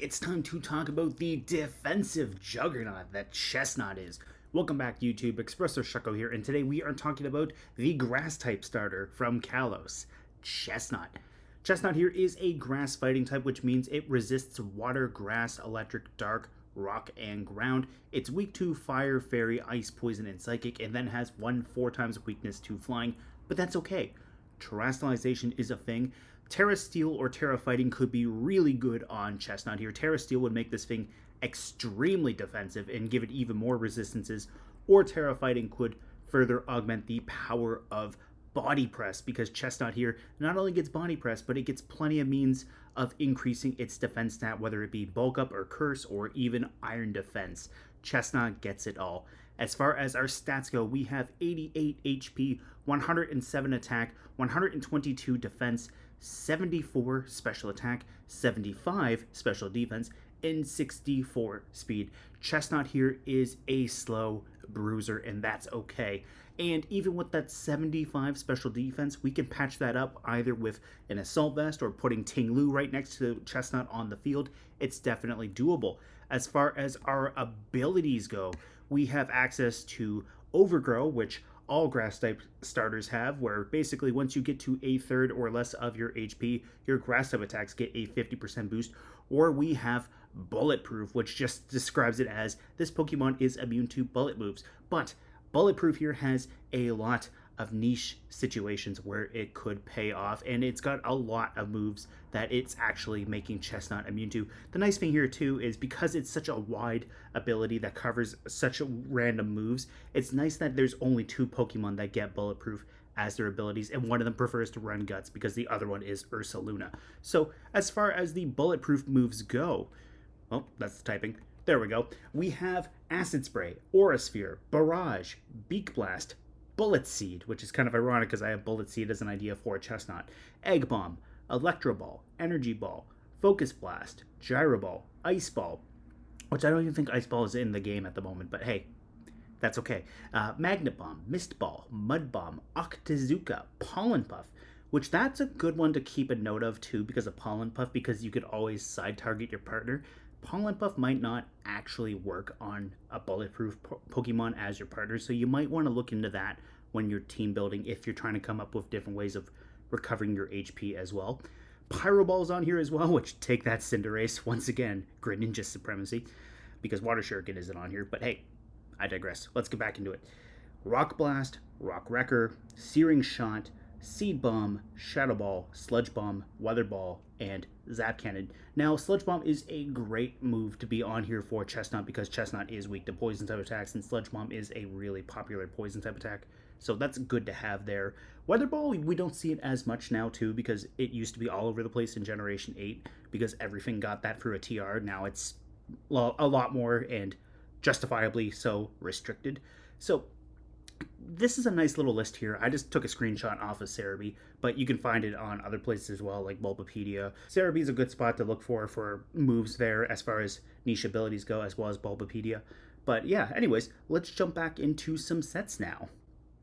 It's time to talk about the defensive juggernaut that Chesnaught is. Welcome back, YouTube. Espresso Shucko here, and today we are talking about the grass type starter from Kalos, Chesnaught. Chesnaught here is a grass fighting type, which means it resists water, grass, electric, dark, rock, and ground. It's weak to fire, fairy, ice, poison, and psychic, and then has 4 times weakness to flying, but that's okay. Terastallization is a thing. Terra Steel or Terra Fighting could be really good on Chesnaught here. Terra Steel would make this thing extremely defensive and give it even more resistances, or Terra Fighting could further augment the power of Body Press, because Chesnaught here not only gets Body Press, but it gets plenty of means of increasing its defense stat, whether it be Bulk Up or Curse or even Iron Defense. Chesnaught gets it all. As far as our stats go, we have 88 HP, 107 attack, 122 defense, 74 special attack, 75 special defense, and 64 speed. Chesnaught here is a slow bruiser, and that's okay. And even with that 75 special defense, we can patch that up either with an assault vest or putting Ting Lu right next to Chesnaught on the field. It's definitely doable. As far as our abilities go, we have access to Overgrow, which all grass type starters have, where basically once you get to a third or less of your HP, your grass type attacks get a 50% boost. Or we have Bulletproof, which just describes it as this Pokemon is immune to bullet moves. But Bulletproof here has a lot of niche situations where it could pay off, and it's got a lot of moves that it's actually making Chesnaught immune to. The nice thing here too is because it's such a wide ability that covers such random moves, it's nice that there's only 2 Pokemon that get Bulletproof as their abilities, and one of them prefers to run Guts because the other one is Ursaluna. So as far as the Bulletproof moves go, well, that's the typing. There we go. We have Acid Spray, Aura Sphere, Barrage, Beak Blast, Bullet Seed, which is kind of ironic because I have Bullet Seed as an idea for Chesnaught, Egg Bomb, Electro Ball, Energy Ball, Focus Blast, Gyro Ball, Ice Ball, which I don't even think Ice Ball is in the game at the moment, but hey, that's okay. Magnet Bomb, Mist Ball, Mud Bomb, Octazooka, Pollen Puff, which that's a good one to keep a note of too because of Pollen Puff, because you could always side target your partner. Pollen Puff might not actually work on a Bulletproof Pokemon as your partner, so you might want to look into that when you're team building if you're trying to come up with different ways of recovering your HP as well. Pyro Ball's on here as well, which take that Cinderace. Once again, Greninja supremacy, because Water Shuriken isn't on here, but hey, I digress. Let's get back into it. Rock Blast, Rock Wrecker, Searing Shot, Seed Bomb, Shadow Ball, Sludge Bomb, Weather Ball, and Zap Cannon. Now, Sludge Bomb is a great move to be on here for Chesnaught because Chesnaught is weak to poison type attacks, and Sludge Bomb is a really popular poison type attack. So that's good to have there. Weather Ball, we don't see it as much now too because it used to be all over the place in Generation 8 because everything got that through a TR. Now it's a lot more and justifiably so restricted. So this is a nice little list here. I just took a screenshot off of Cerebi, but you can find it on other places as well, like Bulbapedia. Cerebi is a good spot to look for moves there as far as niche abilities go, as well as Bulbapedia. But yeah, anyways, let's jump back into some sets now.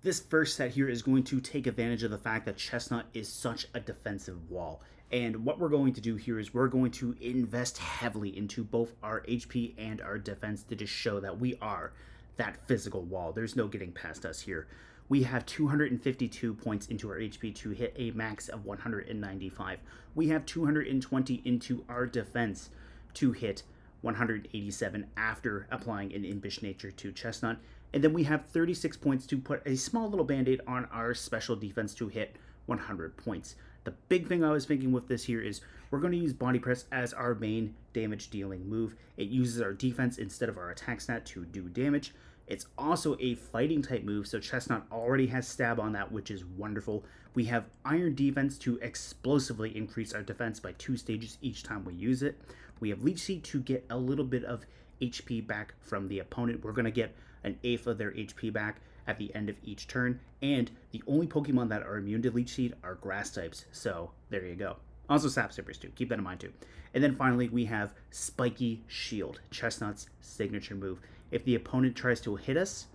This first set here is going to take advantage of the fact that Chesnaught is such a defensive wall. And what we're going to do here is we're going to invest heavily into both our HP and our defense to just show that we are that physical wall. There's no getting past us here. We have 252 points into our HP to hit a max of 195. We have 220 into our defense to hit 187 after applying an Impish Nature to Chesnaught. And then we have 36 points to put a small little band-aid on our special defense to hit 100 points. The big thing I was thinking with this here is we're going to use Body Press as our main damage dealing move. It uses our defense instead of our attack stat to do damage. It's also a fighting type move, so Chesnaught already has stab on that, which is wonderful. We have Iron Defense to explosively increase our defense by 2 stages each time we use it. We have Leech Seed to get a little bit of HP back from the opponent. We're going to get an eighth of their HP back at the end of each turn, and the only Pokemon that are immune to Leech Seed are grass types, so there you go. Also Sap Sippers too, keep that in mind too. And then finally we have Spiky Shield, Chesnaught's signature move. If the opponent tries to hit us,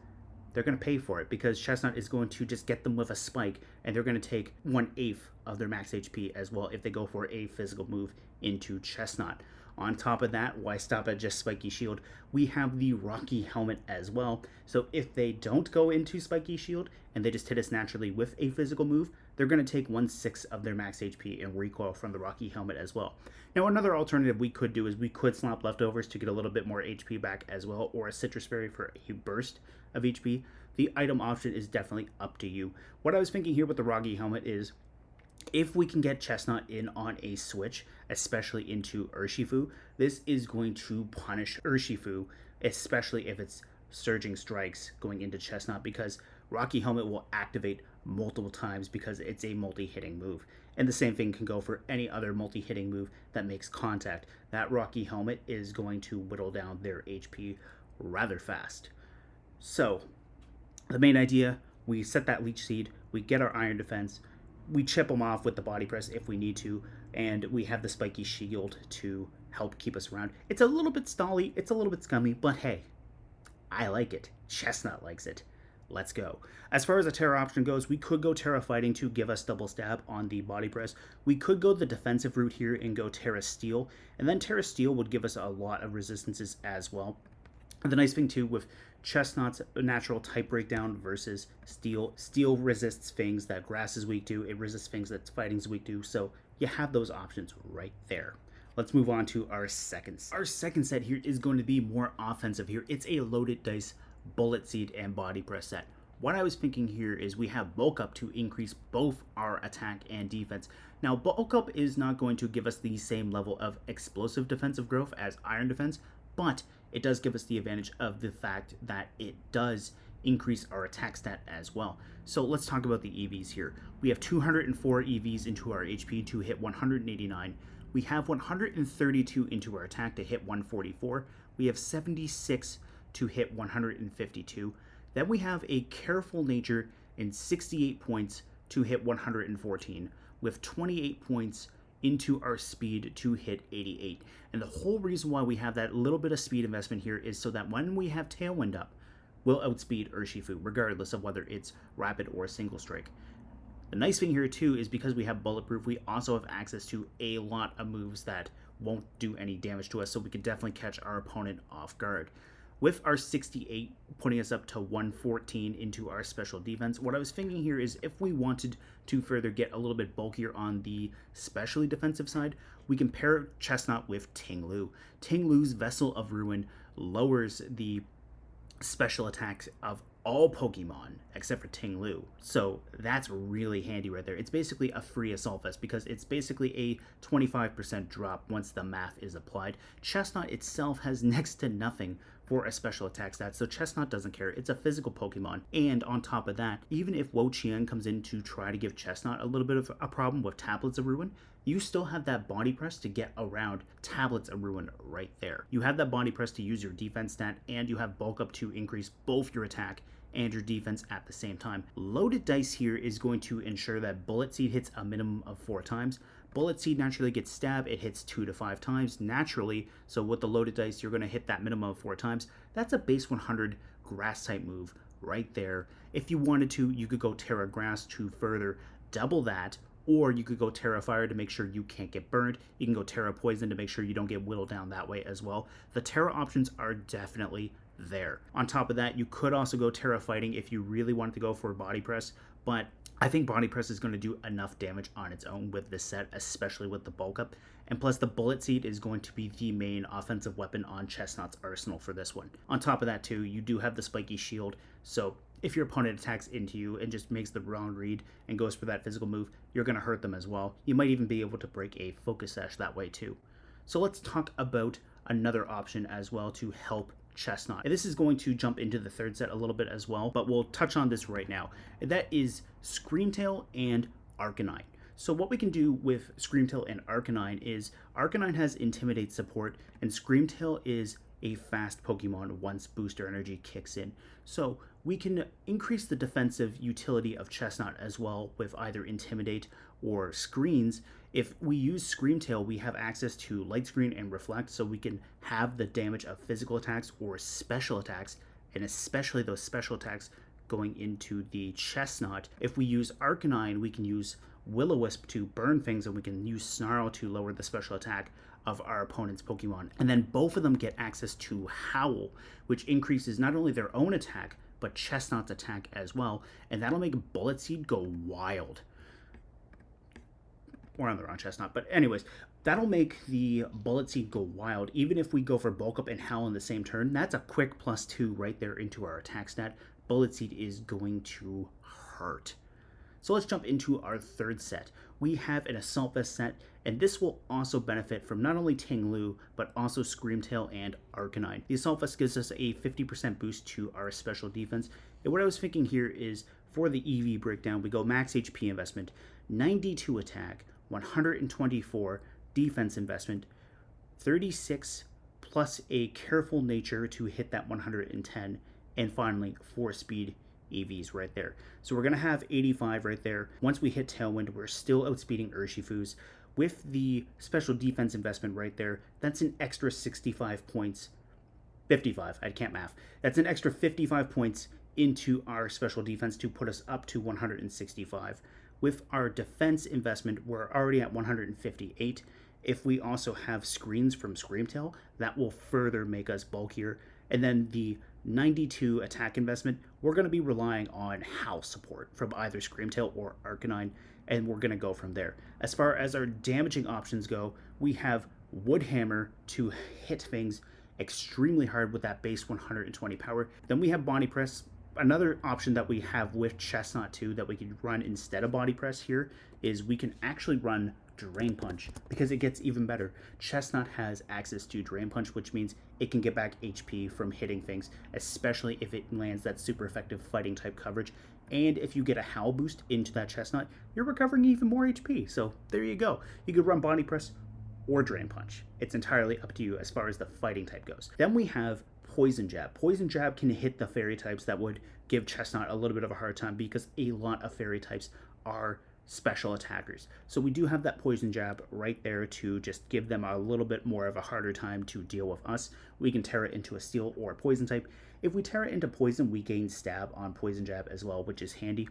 they're going to pay for it because Chesnaught is going to just get them with a spike, and they're going to take 1/8 of their max HP as well if they go for a physical move into Chesnaught. On top of that, why stop at just Spiky Shield? We have the Rocky Helmet as well. So if they don't go into Spiky Shield and they just hit us naturally with a physical move, they're going to take 1/6 of their max HP and recoil from the Rocky Helmet as well. Now, another alternative we could do is we could slap Leftovers to get a little bit more HP back as well, or a Citrus Berry for a burst of HP. The item option is definitely up to you. What I was thinking here with the Rocky Helmet is, if we can get Chesnaught in on a switch, especially into Urshifu, this is going to punish Urshifu, especially if it's Surging Strikes going into Chesnaught, because Rocky Helmet will activate multiple times because it's a multi-hitting move. And the same thing can go for any other multi-hitting move that makes contact. That Rocky Helmet is going to whittle down their HP rather fast. So, the main idea, we set that Leech Seed, we get our Iron Defense, we chip them off with the Body Press if we need to, and we have the Spiky Shield to help keep us around. It's a little bit stally, it's a little bit scummy, but hey, I like it. Chesnaught likes it. Let's go. As far as the Terra option goes, we could go Terra Fighting to give us double stab on the Body Press. We could go the defensive route here and go Terra Steel, and then Terra Steel would give us a lot of resistances as well. The nice thing too with Chesnaught's natural type breakdown versus Steel. Steel resists things that Grass is weak to. It resists things that Fighting is weak to. So you have those options right there. Let's move on to our second set. Our second set here is going to be more offensive here. It's a Loaded Dice, Bullet Seed, and Body Press set. What I was thinking here is we have Bulk Up to increase both our attack and defense. Now, Bulk Up is not going to give us the same level of explosive defensive growth as Iron Defense, but it does give us the advantage of the fact that it does increase our attack stat as well. So let's talk about the EVs here. We have 204 EVs into our HP to hit 189. We have 132 into our attack to hit 144. We have 76 to hit 152. Then we have a Careful Nature and 68 points to hit 114, with 28 points into our speed to hit 88. And the whole reason why we have that little bit of speed investment here is so that when we have Tailwind up, we'll outspeed Urshifu, regardless of whether it's rapid or single strike. The nice thing here too is because we have Bulletproof, we also have access to a lot of moves that won't do any damage to us, so we can definitely catch our opponent off guard. With our 68 putting us up to 114 into our special defense, what I was thinking here is if we wanted to further get a little bit bulkier on the specially defensive side, we can pair Chesnaught with Ting Lu. Ting Lu's Vessel of Ruin lowers the special attacks of all Pokemon except for Ting Lu. So that's really handy right there. It's basically a free Assault Vest because it's basically a 25% drop once the math is applied. Chesnaught itself has next to nothing for a special attack stat, so Chesnaught doesn't care. It's a physical Pokemon, and on top of that, even if Wo-Chien comes in to try to give Chesnaught a little bit of a problem with Tablets of Ruin, you still have that Body Press to get around Tablets of Ruin right there. You have that Body Press to use your defense stat, and you have Bulk Up to increase both your attack and your defense at the same time. Loaded Dice here is going to ensure that Bullet Seed hits a minimum of 4 times. Bullet Seed naturally gets Stab, it hits 2 to 5 times naturally, so with the Loaded Dice you're going to hit that minimum of 4 times. That's a base 100 Grass type move right there. If you wanted to, you could go Terra Grass to further double that, or you could go Terra Fire to make sure you can't get burned. You can go Terra Poison to make sure you don't get whittled down that way as well. The Terra options are definitely there. On top of that, you could also go Terra Fighting if you really wanted to go for Body Press, but I think Body Press is going to do enough damage on its own with this set, especially with the Bulk Up. And plus, the Bullet Seed is going to be the main offensive weapon on Chesnaught's arsenal for this one. On top of that, too, you do have the Spiky Shield, so if your opponent attacks into you and just makes the wrong read and goes for that physical move, you're going to hurt them as well. You might even be able to break a Focus Sash that way, too. So let's talk about another option as well to help Chesnaught. This is going to jump into the third set a little bit as well, but we'll touch on this right now. That is Screamtail and Arcanine. So what we can do with Screamtail and Arcanine is Arcanine has Intimidate support, and Screamtail is a fast Pokemon once Booster Energy kicks in. So we can increase the defensive utility of Chesnaught as well with either Intimidate or Screens. If we use Screamtail, we have access to Light Screen and Reflect, so we can have the damage of physical attacks or special attacks, and especially those special attacks going into the Chesnaught. If we use Arcanine, we can use Will-O-Wisp to burn things, and we can use Snarl to lower the special attack of our opponent's Pokemon. And then both of them get access to Howl, which increases not only their own attack, but Chesnaught's attack as well. And that'll make Bullet Seed go wild. Or on the wrong Chesnaught. But anyways, that'll make the Bullet Seed go wild. Even if we go for Bulk Up and Howl in the same turn, that's a quick +2 right there into our attack stat. Bullet Seed is going to hurt. So let's jump into our third set. We have an Assault Vest set, and this will also benefit from not only Ting-Lu, but also Screamtail and Arcanine. The Assault Vest gives us a 50% boost to our special defense. And what I was thinking here is, for the EV breakdown, we go max HP investment, 92 attack, 124 defense investment, 36 plus a careful nature to hit that 110, and finally 4 speed EVs right there. So we're going to have 85 right there. Once we hit Tailwind, we're still outspeeding Urshifus. With the special defense investment right there, that's an extra 65 points. 55, I can't math. That's an extra 55 points into our special defense to put us up to 165. With our defense investment, we're already at 158. If we also have screens from Screamtail, that will further make us bulkier. And then the 92 attack investment, we're going to be relying on Howl support from either Screamtail or Arcanine, and we're going to go from there. As far as our damaging options go, we have Wood Hammer to hit things extremely hard with that base 120 power. Then we have Body Press. Another option that we have with Chesnaught too that we can run instead of Body Press here is we can actually run Drain Punch, because it gets even better. Chesnaught has access to Drain Punch, which means it can get back HP from hitting things, especially if it lands that super effective fighting type coverage. And if you get a Howl boost into that Chesnaught, you're recovering even more HP. So there you go. You could run Body Press or Drain Punch. It's entirely up to you as far as the fighting type goes. Then we have Poison Jab. Poison Jab can hit the fairy types that would give Chesnaught a little bit of a hard time, because a lot of fairy types are special attackers. So we do have that Poison Jab right there to just give them a little bit more of a harder time to deal with us. We can tear it into a Steel or a Poison type. If we tear it into Poison, we gain Stab on Poison Jab as well, which is handy.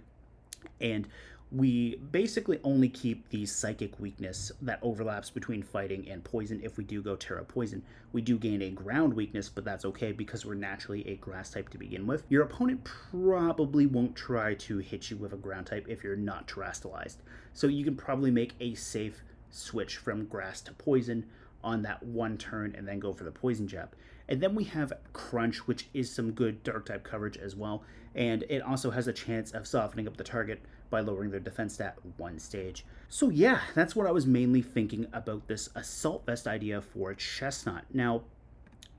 And we basically only keep the Psychic weakness that overlaps between Fighting and Poison. If we do go Terra Poison, we do gain a Ground weakness, but that's okay because we're naturally a Grass type to begin with. Your opponent probably won't try to hit you with a Ground type if you're not terastallized. So you can probably make a safe switch from Grass to Poison on that one turn and then go for the Poison Jab. And then we have Crunch, which is some good Dark type coverage as well, and it also has a chance of softening up the target by lowering their defense stat 1 stage. So yeah, that's what I was mainly thinking about this Assault Vest idea for Chesnaught. Now,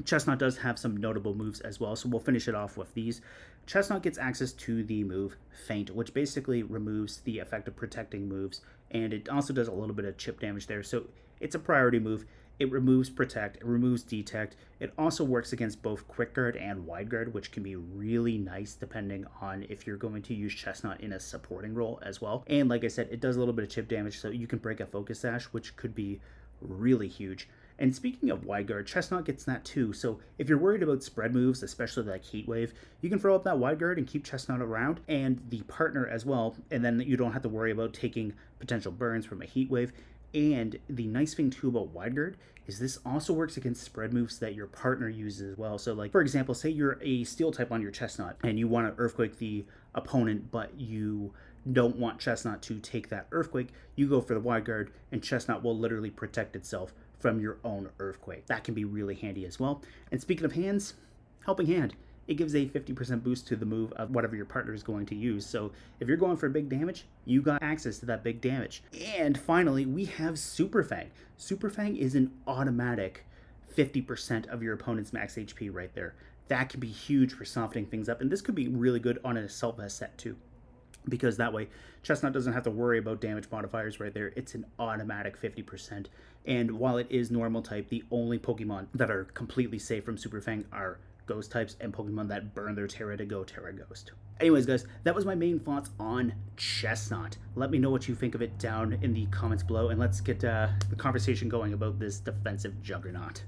Chesnaught does have some notable moves as well, so we'll finish it off with these. Chesnaught gets access to the move Feint, which basically removes the effect of protecting moves, and it also does a little bit of chip damage there, so it's a priority move. It removes Protect, it removes Detect. It also works against both Quick Guard and Wide Guard, which can be really nice depending on if you're going to use Chesnaught in a supporting role as well. And like I said, it does a little bit of chip damage, so you can break a Focus Sash, which could be really huge. And speaking of Wide Guard, Chesnaught gets that too, so if you're worried about spread moves, especially like Heat Wave, you can throw up that Wide Guard and keep Chesnaught around, and the partner as well, and then you don't have to worry about taking potential burns from a Heat Wave. And the nice thing too about Wide Guard is this also works against spread moves that your partner uses as well. So like, for example, say you're a Steel type on your Chesnaught and you want to Earthquake the opponent, but you don't want Chesnaught to take that Earthquake, you go for the Wide Guard and Chesnaught will literally protect itself from your own Earthquake. That can be really handy as well. And speaking of hands, Helping Hand. It gives a 50% boost to the move of whatever your partner is going to use. So if you're going for big damage, you got access to that big damage. And finally, we have Super Fang. Super Fang is an automatic 50% of your opponent's max HP right there. That can be huge for softening things up. And this could be really good on an Assault Vest set too, because that way Chesnaught doesn't have to worry about damage modifiers right there. It's an automatic 50%. And while it is normal type, the only Pokemon that are completely safe from Super Fang are Ghost types and Pokemon that burn their Terra to go Terra Ghost. Anyways, guys, that was my main thoughts on Chesnaught. Let me know what you think of it down in the comments below, and let's get the conversation going about this defensive juggernaut.